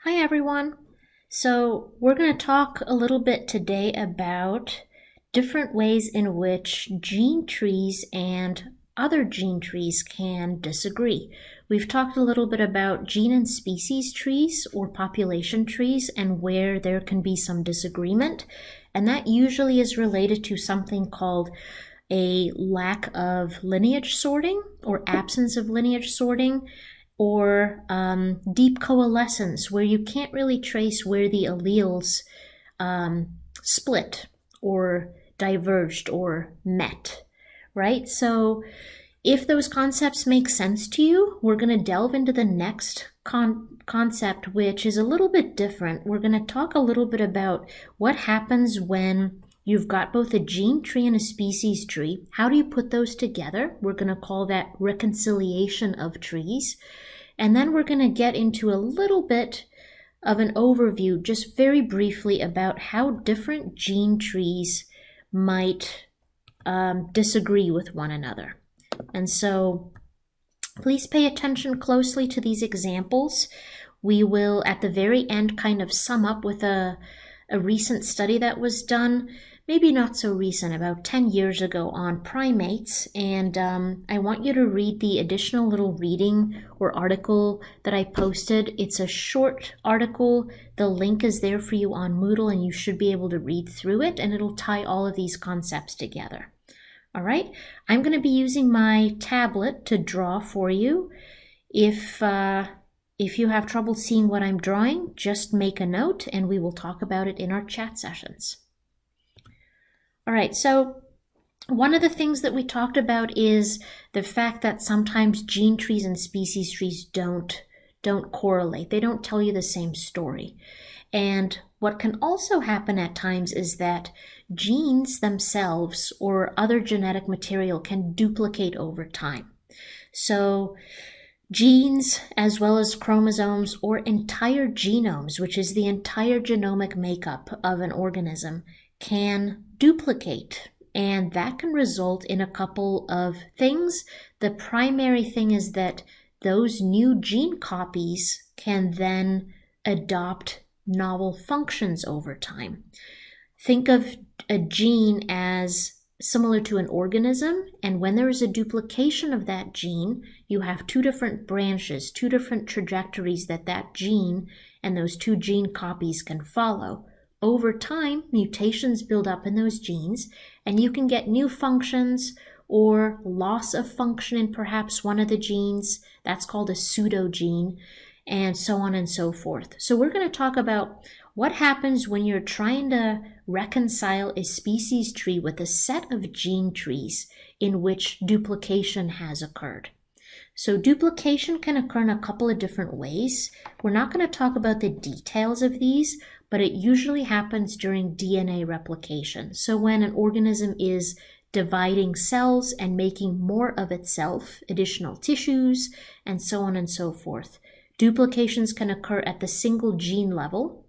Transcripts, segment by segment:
Hi everyone. So we're going to talk a little bit today about different ways in which gene trees and other gene trees can disagree. We've talked a little bit about gene and species trees or population trees and where there can be some disagreement, and that usually is related to something called a lack of lineage sorting or absence of lineage sorting, or deep coalescence, where you can't really trace where the alleles split or diverged or met, right? So if those concepts make sense to you, we're going to delve into the next concept, which is a little bit different. We're going to talk a little bit about what happens when you've got both a gene tree and a species tree. How do you put those together? We're going to call that reconciliation of trees. And then we're going to get into a little bit of an overview, just very briefly, about how different gene trees might disagree with one another. And so please pay attention closely to these examples. We will, at the very end, kind of sum up with a recent study that was done, maybe not so recent, about 10 years ago, on primates. And I want you to read the additional little reading or article that I posted. It's a short article. The link is there for you on Moodle, and you should be able to read through it, and it'll tie all of these concepts together. All right, I'm going to be using my tablet to draw for you. If you have trouble seeing what I'm drawing, just make a note and we will talk about it in our chat sessions. All right, so one of the things that we talked about is the fact that sometimes gene trees and species trees don't correlate. They don't tell you the same story. And what can also happen at times is that genes themselves or other genetic material can duplicate over time. So genes, as well as chromosomes or entire genomes, which is the entire genomic makeup of an organism, can duplicate. And that can result in a couple of things. The primary thing is that those new gene copies can then adopt novel functions over time. Think of a gene as similar to an organism, and when there is a duplication of that gene, you have two different branches, two different trajectories that gene and those two gene copies can follow. Over time, mutations build up in those genes, and you can get new functions or loss of function in perhaps one of the genes. That's called a pseudogene, and so on and so forth. So we're going to talk about what happens when you're trying to reconcile a species tree with a set of gene trees in which duplication has occurred. So duplication can occur in a couple of different ways. We're not going to talk about the details of these, but it usually happens during DNA replication. So when an organism is dividing cells and making more of itself, additional tissues, and so on and so forth. Duplications can occur at the single gene level.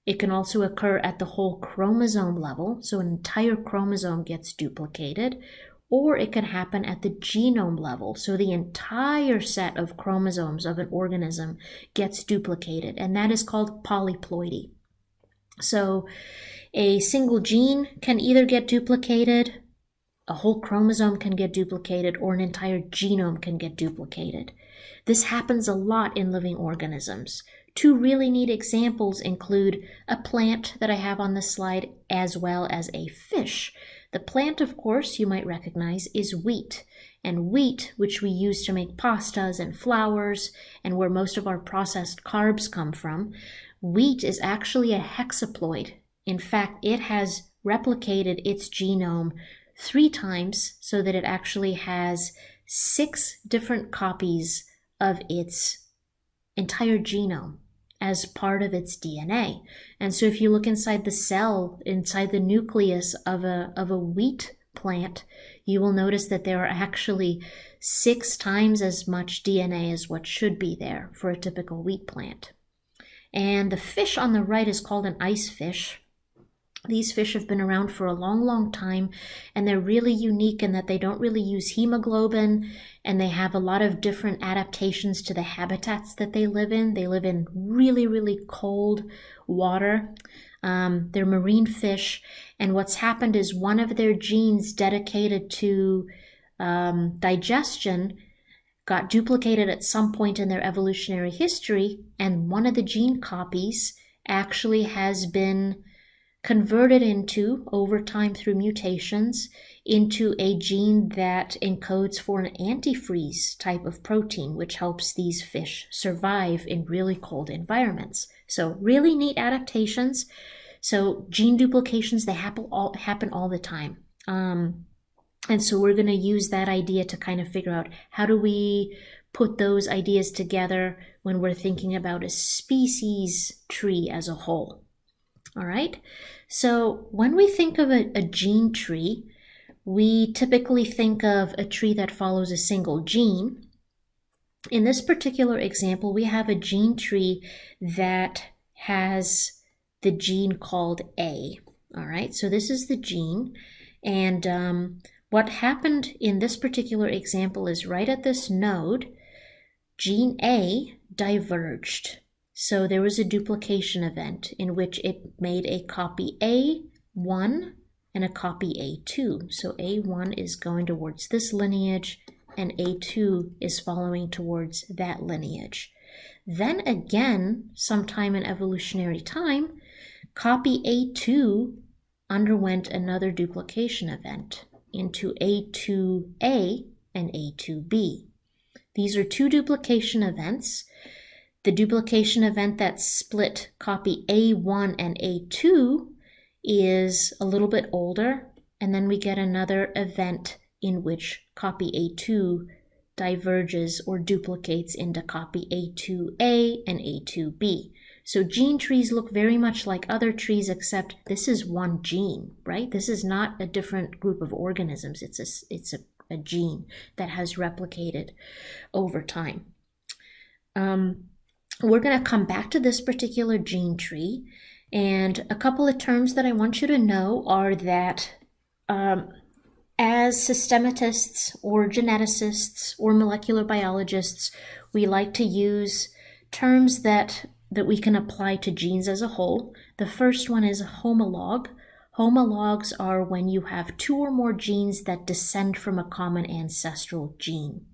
It can also occur at the whole chromosome level, so an entire chromosome gets duplicated, or it can happen at the genome level, so the entire set of chromosomes of an organism gets duplicated, and that is called polyploidy. So a single gene can either get duplicated, a whole chromosome can get duplicated, or an entire genome can get duplicated. This happens a lot in living organisms. Two really neat examples include a plant that I have on this slide, as well as a fish. The plant, of course, you might recognize, is wheat. And wheat, which we use to make pastas and flours, and where most of our processed carbs come from, wheat is actually a hexaploid. In fact, it has replicated its genome 3 times so that it actually has 6 different copies of its entire genome as part of its DNA. And so if you look inside the cell, inside the nucleus of a wheat plant, you will notice that there are actually 6 times as much DNA as what should be there for a typical wheat plant. And the fish on the right is called an ice fish. These fish have been around for a long, long time, and they're really unique in that they don't really use hemoglobin, and they have a lot of different adaptations to the habitats that they live in. They live in really, really cold water. They're marine fish, and what's happened is one of their genes dedicated to digestion got duplicated at some point in their evolutionary history, and one of the gene copies actually has been converted into, over time through mutations, into a gene that encodes for an antifreeze type of protein, which helps these fish survive in really cold environments. So really neat adaptations. So gene duplications, they happen all the time. And so we're going to use that idea to kind of figure out how do we put those ideas together when we're thinking about a species tree as a whole. All right, so when we think of a gene tree, we typically think of a tree that follows a single gene. In this particular example, we have a gene tree that has the gene called A. All right, so this is the gene, and what happened in this particular example is right at this node, gene A diverged. So there was a duplication event in which it made a copy A1 and a copy A2. So A1 is going towards this lineage and A2 is following towards that lineage. Then again, sometime in evolutionary time, copy A2 underwent another duplication event into A2A and A2B. These are two duplication events. The duplication event that split copy A1 and A2 is a little bit older, and then we get another event in which copy A2 diverges or duplicates into copy A2A and A2B. So gene trees look very much like other trees, except this is one gene, right? This is not a different group of organisms. It's a gene that has replicated over time. We're going to come back to this particular gene tree, and a couple of terms that I want you to know are that as systematists or geneticists or molecular biologists, we like to use terms that we can apply to genes as a whole. The first one is homolog. Homologs are when you have two or more genes that descend from a common ancestral gene.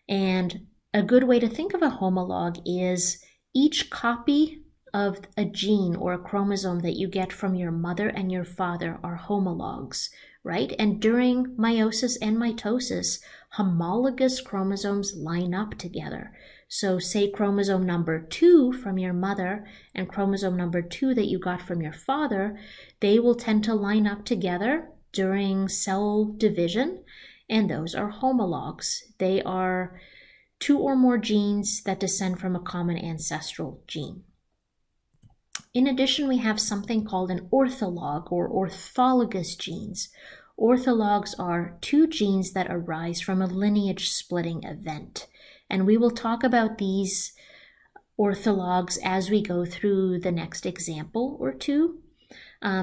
And a good way to think of a homolog is each copy of a gene or a chromosome that you get from your mother and your father are homologs, right? And during meiosis and mitosis, homologous chromosomes line up together. So say chromosome number 2 from your mother and chromosome number 2 that you got from your father, they will tend to line up together during cell division, and those are homologs. They are two or more genes that descend from a common ancestral gene. In addition, we have something called an ortholog or orthologous genes. Orthologs are two genes that arise from a lineage splitting event. And we will talk about these orthologs as we go through the next example or two.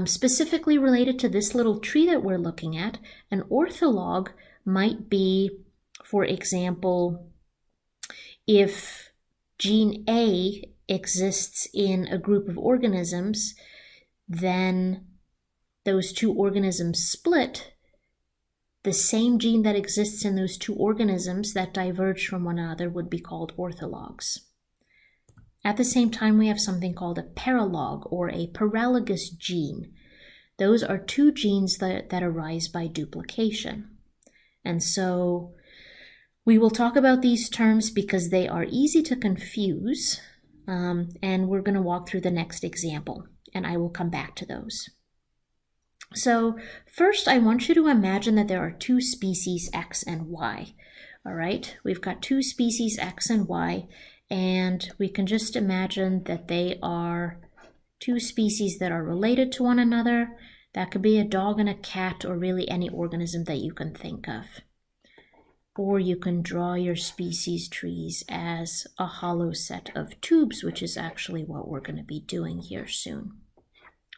Specifically related to this little tree that we're looking at, an ortholog might be, for example, if gene A exists in a group of organisms, then those two organisms split. The same gene that exists in those two organisms that diverge from one another would be called orthologs. At the same time, we have something called a paralog or a paralogous gene. Those are two genes that arise by duplication. And so we will talk about these terms because they are easy to confuse, and we're going to walk through the next example, and I will come back to those. So first, I want you to imagine that there are two species X and Y. All right, we've got two species X and Y, and we can just imagine that they are two species that are related to one another. That could be a dog and a cat, or really any organism that you can think of. Or you can draw your species trees as a hollow set of tubes, which is actually what we're going to be doing here soon.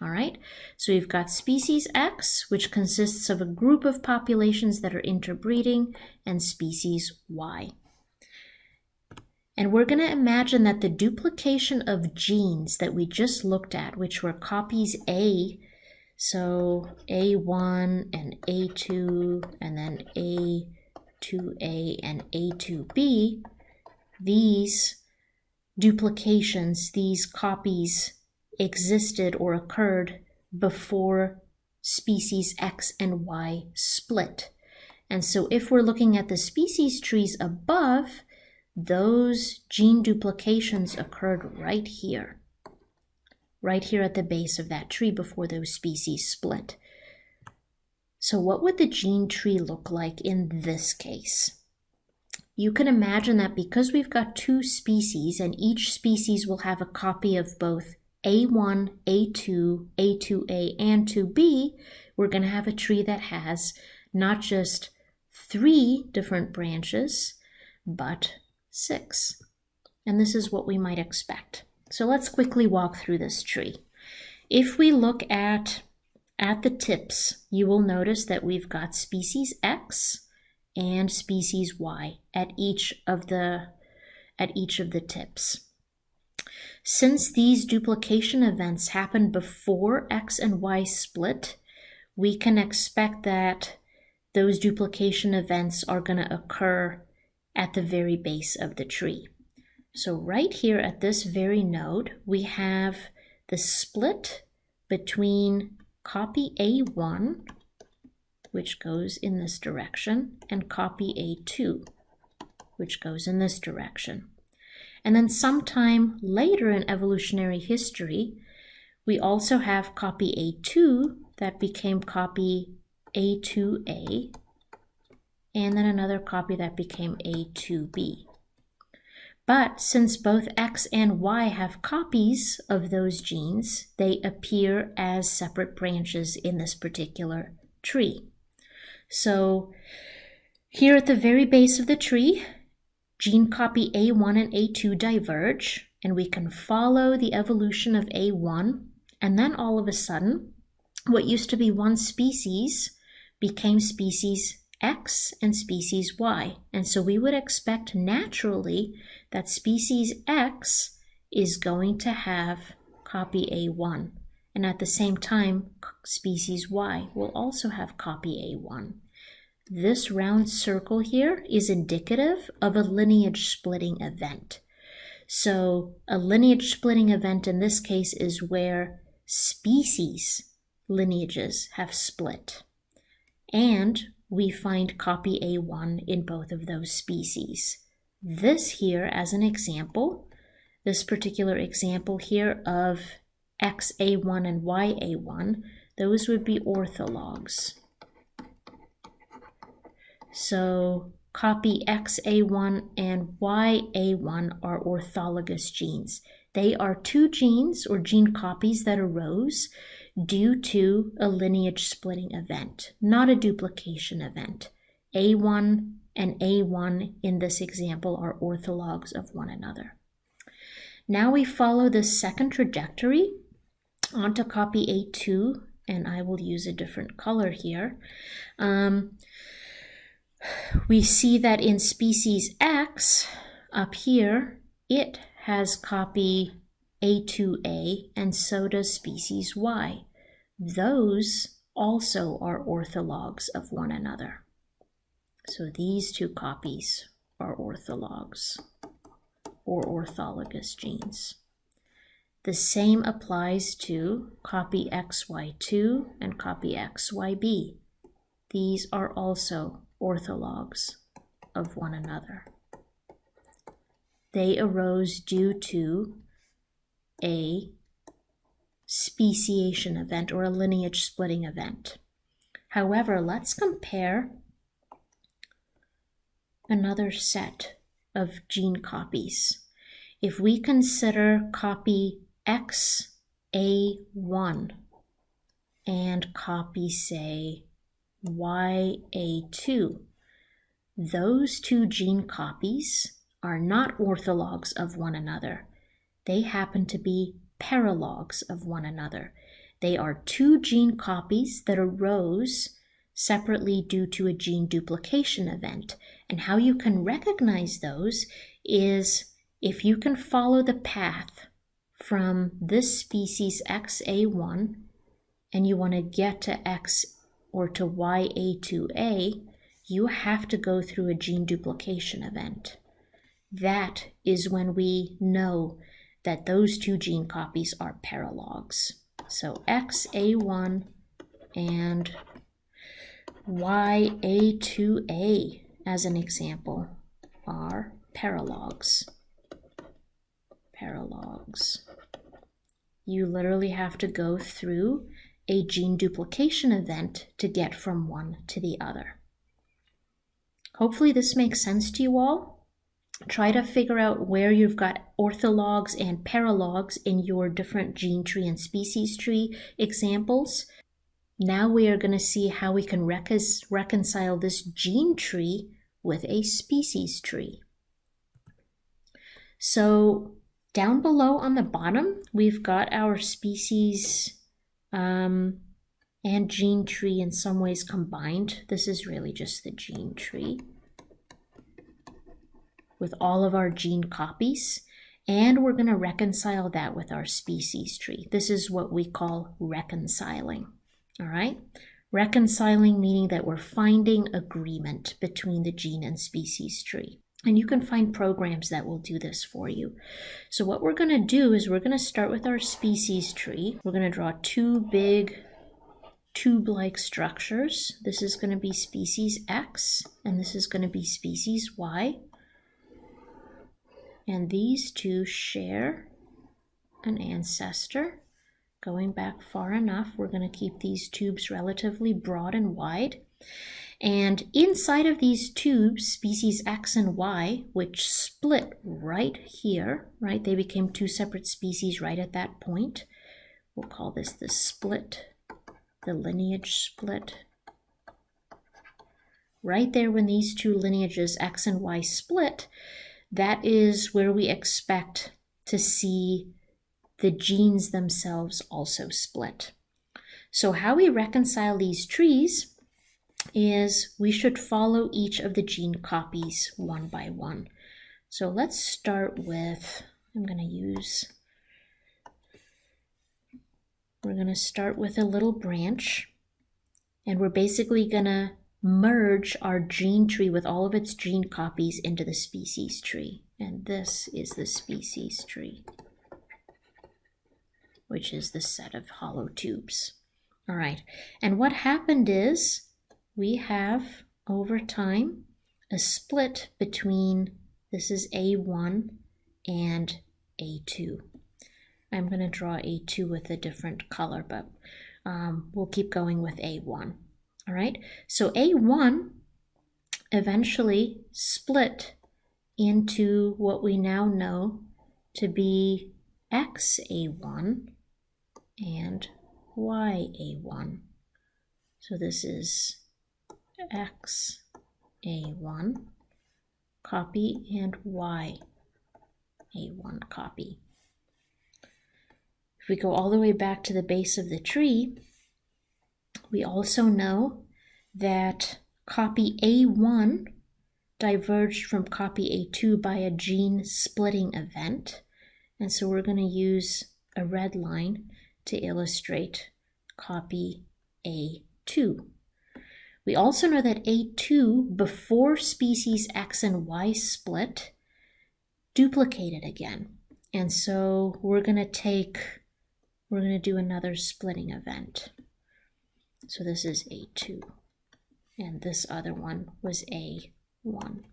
All right, so we've got species X, which consists of a group of populations that are interbreeding, and species Y. And we're going to imagine that the duplication of genes that we just looked at, which were copies A, so A1 and A2, and then A2A and A2B, these duplications, these copies existed or occurred before species X and Y split. And so if we're looking at the species trees above, those gene duplications occurred right here at the base of that tree before those species split. So what would the gene tree look like in this case? You can imagine that because we've got two species and each species will have a copy of both A1, A2, A2A, and 2B, we're going to have a tree that has not just 3 different branches, but 6. And this is what we might expect. So let's quickly walk through this tree. If we look at the tips, you will notice that we've got species X and species Y at each of the tips. Since these duplication events happened before X and Y split, we can expect that those duplication events are going to occur at the very base of the tree. So right here at this very node, we have the split between copy A1, which goes in this direction, and copy A2, which goes in this direction. And then sometime later in evolutionary history, we also have copy A2 that became copy A2A, and then another copy that became A2B. But since both X and Y have copies of those genes, they appear as separate branches in this particular tree. So here at the very base of the tree, gene copy A1 and A2 diverge, and we can follow the evolution of A1, and then all of a sudden, what used to be one species became species X and species Y. And so we would expect naturally that species X is going to have copy A1. And at the same time, species Y will also have copy A1. This round circle here is indicative of a lineage splitting event. So a lineage splitting event in this case is where species lineages have split. And we find copy A1 in both of those species. This here as an example, this particular example here of XA1 and YA1, those would be orthologs. So copy XA1 and YA1 are orthologous genes. They are two genes or gene copies that arose due to a lineage splitting event, not a duplication event. A1 and A1 in this example are orthologs of one another. Now we follow the second trajectory onto copy A2, and I will use a different color here. We see that in species X, up here, it has copy A2A, and so does species Y. Those also are orthologs of one another. So these two copies are orthologs or orthologous genes. The same applies to copy XY2 and copy XYB. These are also orthologs of one another. They arose due to a speciation event or a lineage splitting event. However, let's compare another set of gene copies. If we consider copy XA1 and copy, say, YA2, those two gene copies are not orthologs of one another. They happen to be paralogs of one another. They are two gene copies that arose separately due to a gene duplication event. And how you can recognize those is if you can follow the path from this species XA1 and you want to get to X or to YA2A, you have to go through a gene duplication event. That is when we know that those two gene copies are paralogs. So XA1 and YA2A, as an example, are paralogs. Paralogs. You literally have to go through a gene duplication event to get from one to the other. Hopefully this makes sense to you all. Try to figure out where you've got orthologs and paralogs in your different gene tree and species tree examples. Now we are going to see how we can reconcile this gene tree with a species tree. So down below on the bottom, we've got our species and gene tree in some ways combined. This is really just the gene tree with all of our gene copies, and we're going to reconcile that with our species tree. This is what we call reconciling. All right? Reconciling meaning that we're finding agreement between the gene and species tree. And you can find programs that will do this for you. So what we're going to do is we're going to start with our species tree. We're going to draw two big tube-like structures. This is going to be species X, and this is going to be species Y. And these two share an ancestor. Going back far enough, we're going to keep these tubes relatively broad and wide. And inside of these tubes, species X and Y, which split right here, right? They became two separate species right at that point. We'll call this the split, the lineage split. Right there when these two lineages, X and Y, split, that is where we expect to see the genes themselves also split. So how we reconcile these trees is we should follow each of the gene copies one by one. So let's start with, we're going to start with a little branch, and we're basically going to merge our gene tree with all of its gene copies into the species tree. And this is the species tree, which is the set of hollow tubes. All right, and what happened is we have, over time, a split between, this is A1 and A2. I'm going to draw A2 with a different color, but we'll keep going with A1. All right, so A1 eventually split into what we now know to be XA1 and YA1. So this is XA1 copy and YA1 copy. If we go all the way back to the base of the tree, we also know that copy A1 diverged from copy A2 by a gene splitting event. And so we're going to use a red line to illustrate copy A2. We also know that A2, before species X and Y split, duplicated again. And so we're going to do another splitting event. So this is A2, and this other one was A1.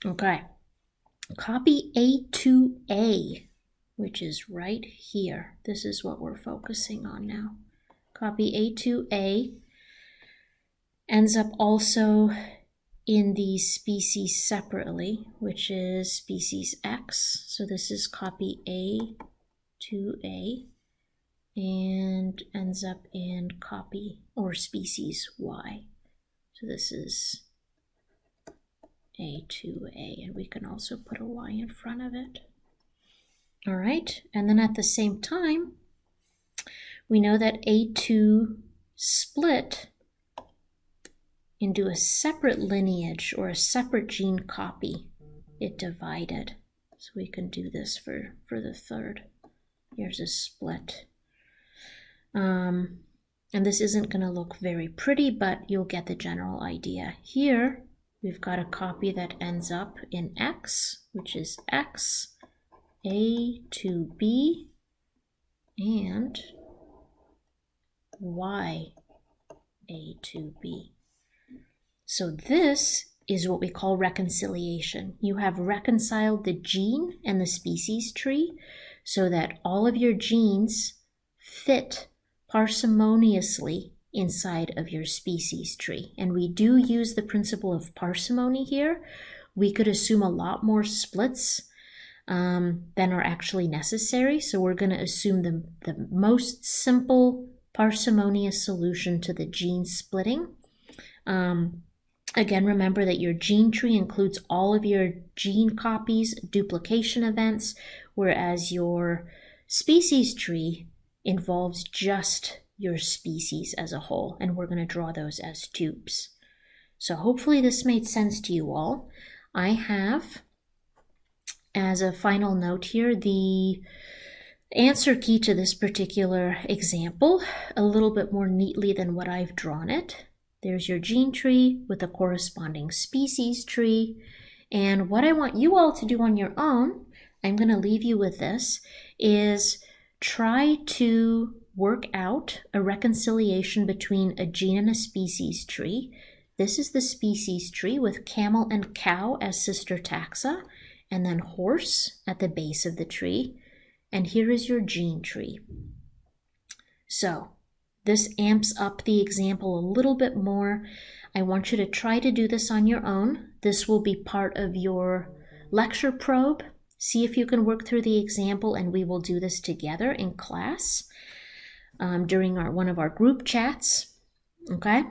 Okay, copy A2A, which is right here. This is what we're focusing on now. Copy A2A ends up also in these species separately, which is species X. So this is copy A2A and ends up in copy or species Y. So this is A2A, and we can also put a Y in front of it. All right, and then at the same time, we know that A2 split into a separate lineage or a separate gene copy. It divided. So we can do this for the third. Here's a split. And this isn't going to look very pretty, but you'll get the general idea. Here, we've got a copy that ends up in X, which is X, A to B, and Y, A to B. So this is what we call reconciliation. You have reconciled the gene and the species tree so that all of your genes fit parsimoniously inside of your species tree. And we do use the principle of parsimony here. We could assume a lot more splits than are actually necessary. So we're going to assume the most simple parsimonious solution to the gene splitting. Again, remember that your gene tree includes all of your gene copies, duplication events, whereas your species tree involves just your species as a whole, and we're going to draw those as tubes. So hopefully this made sense to you all. I have, as a final note here, the answer key to this particular example a little bit more neatly than what I've drawn it. There's your gene tree with a corresponding species tree. And what I want you all to do on your own, I'm going to leave you with this, is try to work out a reconciliation between a gene and a species tree. This is the species tree with camel and cow as sister taxa, and then horse at the base of the tree. And here is your gene tree. So this amps up the example a little bit more. I want you to try to do this on your own. This will be part of your lecture probe. See if you can work through the example, and we will do this together in class during one of our group chats. Okay?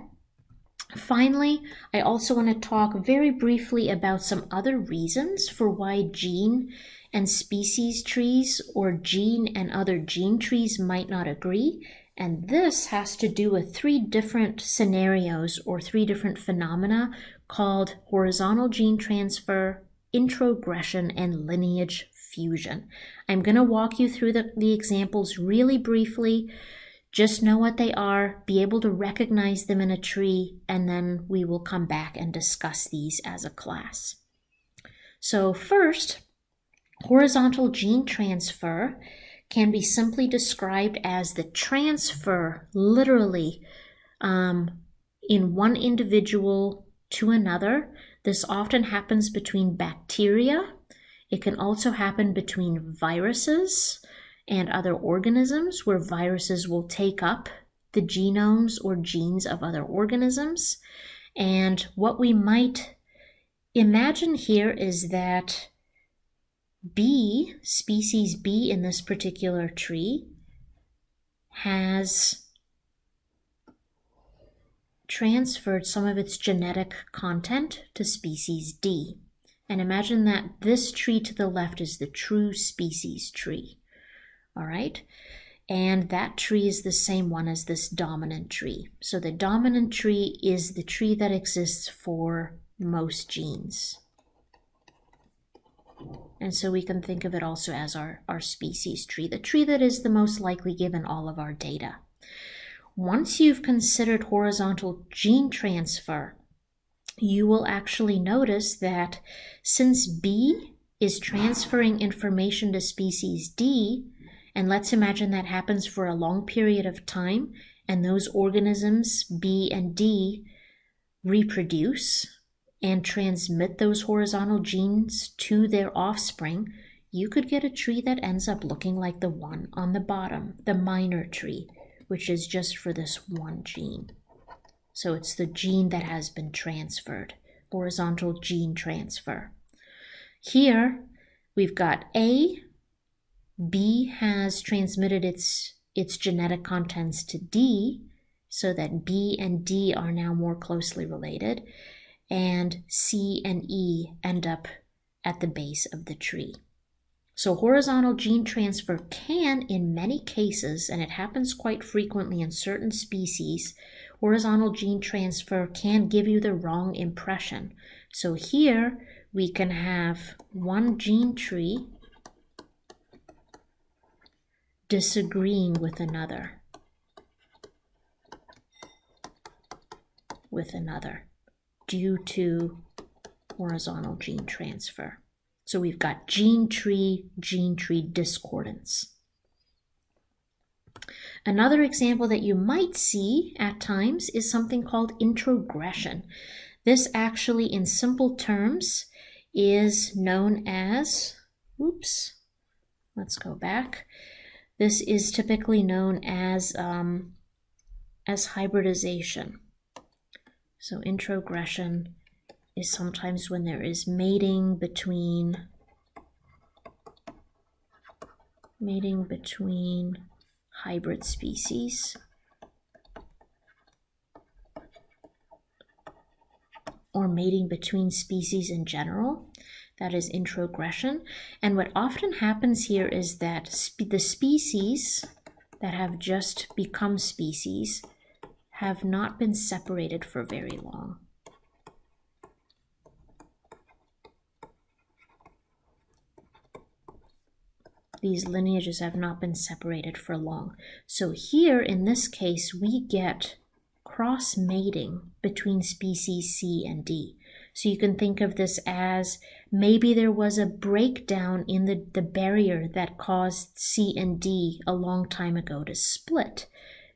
Finally, I also want to talk very briefly about some other reasons for why gene and species trees or gene and other gene trees might not agree. And this has to do with 3 different scenarios or 3 different phenomena called horizontal gene transfer, introgression, and lineage fusion. I'm going to walk you through the examples really briefly. Just know what they are, be able to recognize them in a tree, and then we will come back and discuss these as a class. So first, horizontal gene transfer can be simply described as the transfer, literally, in one individual to another. This often happens between bacteria. It can also happen between viruses and other organisms, where viruses will take up the genomes or genes of other organisms. And what we might imagine here is that B, species B in this particular tree, has transferred some of its genetic content to species D. And imagine that this tree to the left is the true species tree. All right? And that tree is the same one as this dominant tree. So the dominant tree is the tree that exists for most genes. And so we can think of it also as our species tree, the tree that is the most likely given all of our data. Once you've considered horizontal gene transfer, you will actually notice that since B is transferring information to species D, and let's imagine that happens for a long period of time, and those organisms, B and D, reproduce and transmit those horizontal genes to their offspring, you could get a tree that ends up looking like the one on the bottom, the minor tree, which is just for this one gene. So it's the gene that has been transferred, horizontal gene transfer. Here, we've got A. B has transmitted its genetic contents to D, so that B and D are now more closely related, and C and E end up at the base of the tree. So horizontal gene transfer can, in many cases, and it happens quite frequently in certain species, horizontal gene transfer can give you the wrong impression. So here we can have one gene tree disagreeing with another, due to horizontal gene transfer. So we've got gene tree discordance. Another example that you might see at times is something called introgression. This actually, in simple terms, is known as, let's go back. This is typically known as hybridization. So introgression is sometimes when there is mating between hybrid species, or mating between species in general. That is introgression. And what often happens here is that the species that have just become species have not been separated for very long. These lineages have not been separated for long. So here, in this case, we get cross-mating between species C and D. So you can think of this as maybe there was a breakdown in the barrier that caused C and D a long time ago to split.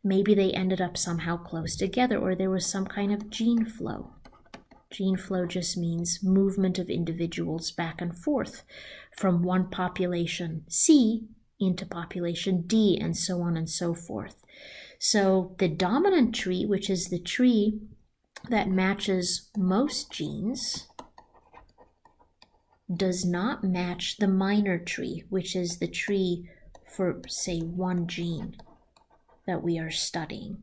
Maybe they ended up somehow close together, or there was some kind of gene flow. Gene flow just means movement of individuals back and forth from one population C into population D, and so on and so forth. So the dominant tree, which is the tree that matches most genes, does not match the minor tree, which is the tree for, say, one gene that we are studying.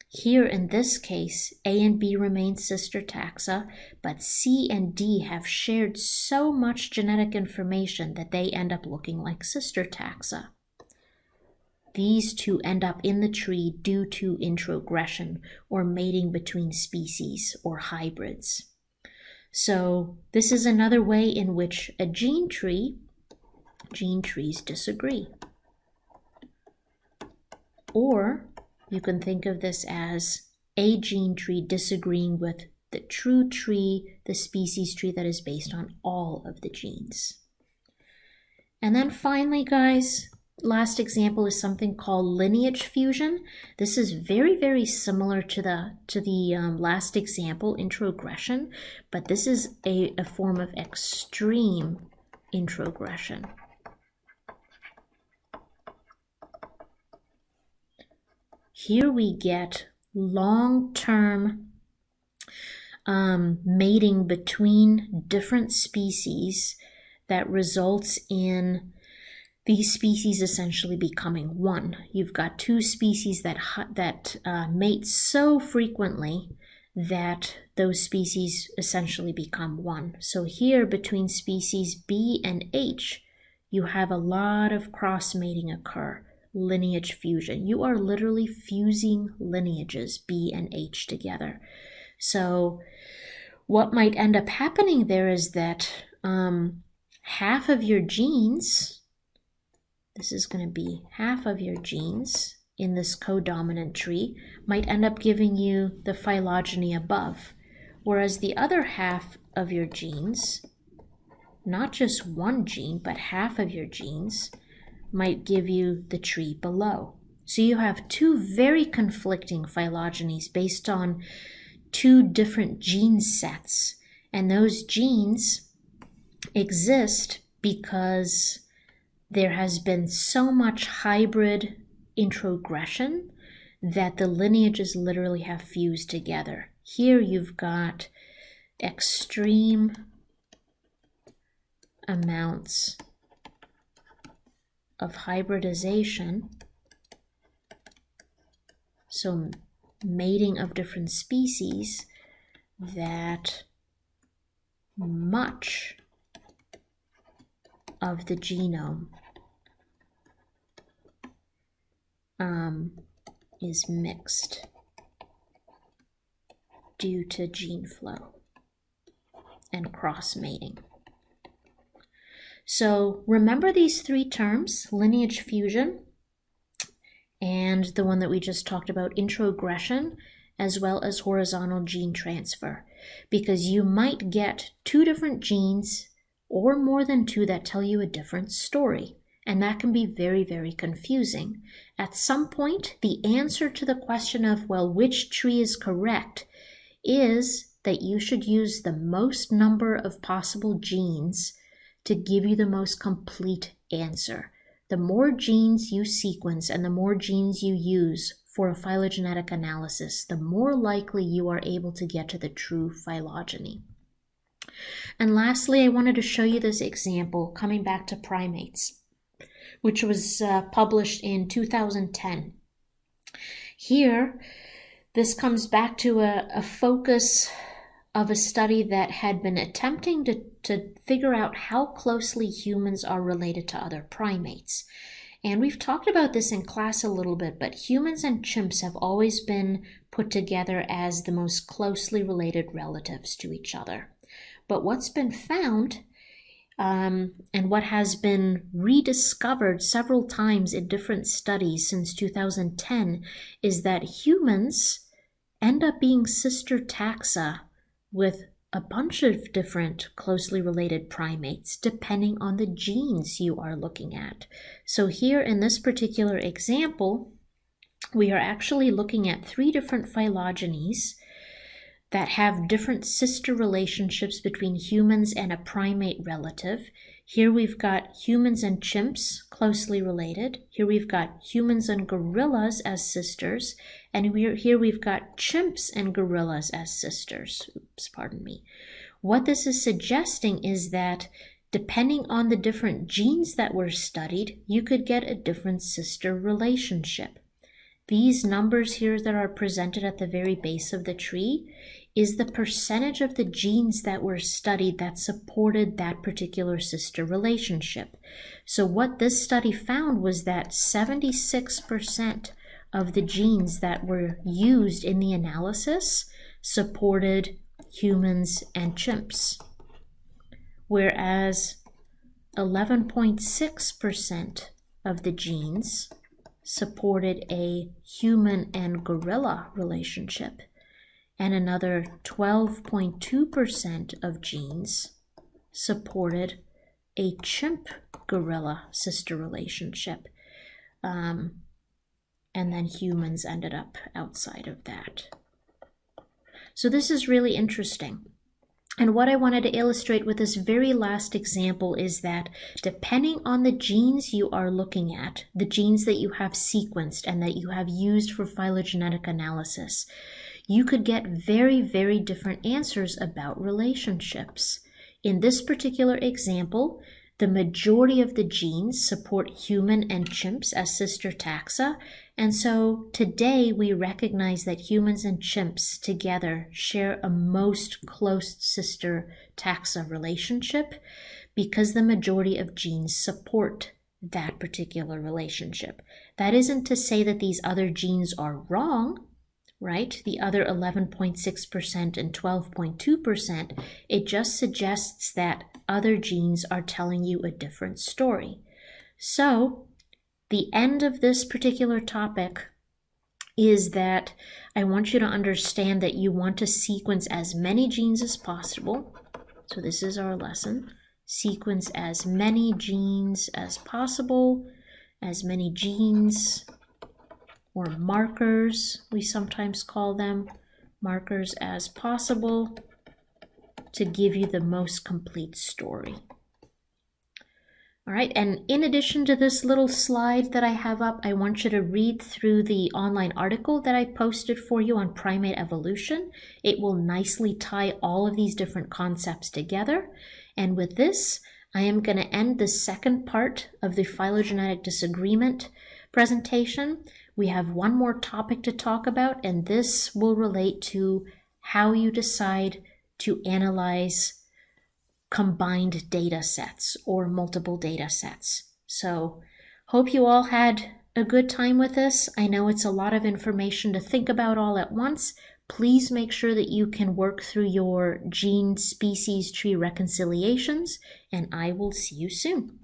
Here in this case, A and B remain sister taxa, but C and D have shared so much genetic information that they end up looking like sister taxa. These two end up in the tree due to introgression, or mating between species or hybrids. So this is another way in which a gene trees disagree. Or you can think of this as a gene tree disagreeing with the true tree, the species tree that is based on all of the genes. And then finally, guys, last example is something called lineage fusion. This is very, very similar to the last example, introgression, but this is a form of extreme introgression. Here we get long-term mating between different species that results in these species essentially becoming one. You've got two species that mate so frequently that those species essentially become one. So here between species B and H, you have a lot of cross-mating occur. Lineage fusion. You are literally fusing lineages B and H together. So what might end up happening there is that half of your genes, this is going to be half of your genes in this codominant tree, might end up giving you the phylogeny above, whereas the other half of your genes, not just one gene, but half of your genes, might give you the tree below. So you have two very conflicting phylogenies based on two different gene sets. And those genes exist because there has been so much hybrid introgression that the lineages literally have fused together. Here you've got extreme amounts of hybridization, so mating of different species, that much of the genome is mixed due to gene flow and cross-mating. So remember these three terms, lineage fusion, and the one that we just talked about, introgression, as well as horizontal gene transfer, because you might get two different genes or more than two that tell you a different story. And that can be very, very confusing. At some point, the answer to the question of, well, which tree is correct, is that you should use the most number of possible genes to give you the most complete answer. The more genes you sequence and the more genes you use for a phylogenetic analysis, the more likely you are able to get to the true phylogeny. And lastly, I wanted to show you this example coming back to primates, which was published in 2010. Here, this comes back to a focus of a study that had been attempting to figure out how closely humans are related to other primates. And we've talked about this in class a little bit, but humans and chimps have always been put together as the most closely related relatives to each other. But what's been found, and what has been rediscovered several times in different studies since 2010, is that humans end up being sister taxa with a bunch of different closely related primates, depending on the genes you are looking at. So here in this particular example, we are actually looking at three different phylogenies that have different sister relationships between humans and a primate relative. Here we've got humans and chimps closely related. Here we've got humans and gorillas as sisters. And here we've got chimps and gorillas as sisters. Oops, pardon me. What this is suggesting is that depending on the different genes that were studied, you could get a different sister relationship. These numbers here that are presented at the very base of the tree is the percentage of the genes that were studied that supported that particular sister relationship. So what this study found was that 76% of the genes that were used in the analysis supported humans and chimps, whereas 11.6% of the genes supported a human and gorilla relationship, and another 12.2% of genes supported a chimp-gorilla sister relationship. And then humans ended up outside of that. So this is really interesting. And what I wanted to illustrate with this very last example is that depending on the genes you are looking at, the genes that you have sequenced and that you have used for phylogenetic analysis, you could get very, very different answers about relationships. In this particular example, the majority of the genes support human and chimps as sister taxa, and so today we recognize that humans and chimps together share a most close sister taxa relationship because the majority of genes support that particular relationship. That isn't to say that these other genes are wrong, right? The other 11.6% and 12.2%, it just suggests that other genes are telling you a different story. So the end of this particular topic is that I want you to understand that you want to sequence as many genes as possible. So this is our lesson. Sequence as many genes as possible, as many genes or markers, we sometimes call them, markers as possible, to give you the most complete story. All right, and in addition to this little slide that I have up, I want you to read through the online article that I posted for you on primate evolution. It will nicely tie all of these different concepts together. And with this, I am going to end the second part of the phylogenetic disagreement presentation. We have one more topic to talk about, and this will relate to how you decide to analyze combined data sets or multiple data sets. So hope you all had a good time with this. I know it's a lot of information to think about all at once. Please make sure that you can work through your gene species tree reconciliations, and I will see you soon.